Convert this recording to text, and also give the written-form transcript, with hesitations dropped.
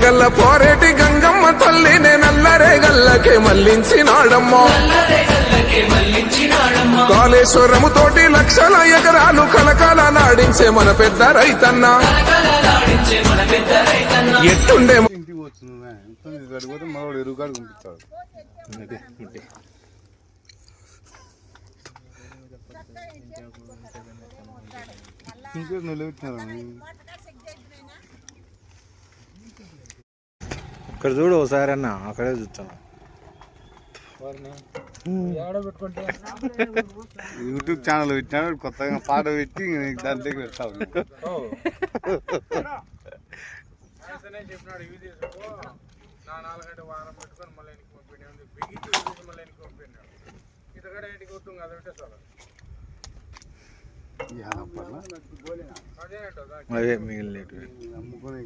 గల్ల పోరేటి గంగమ్మ తల్లినే నల్లరే గల్లకే మళ్లించినాడమ్మా కాళేశ్వరము తోటి లక్షల ఎకరాలు కలకాల నాడించే మన పెద్ద రైతన్న ఎట్టుండే ఇక్కడ చూడు ఒకసారి అన్న అక్కడే చూస్తాను యూట్యూబ్ ఛానల్ పెట్టినాడు కొత్తగా పాట పెట్టి దాని దగ్గర పెడతావు అదే మిగిలిన అమ్ముకునే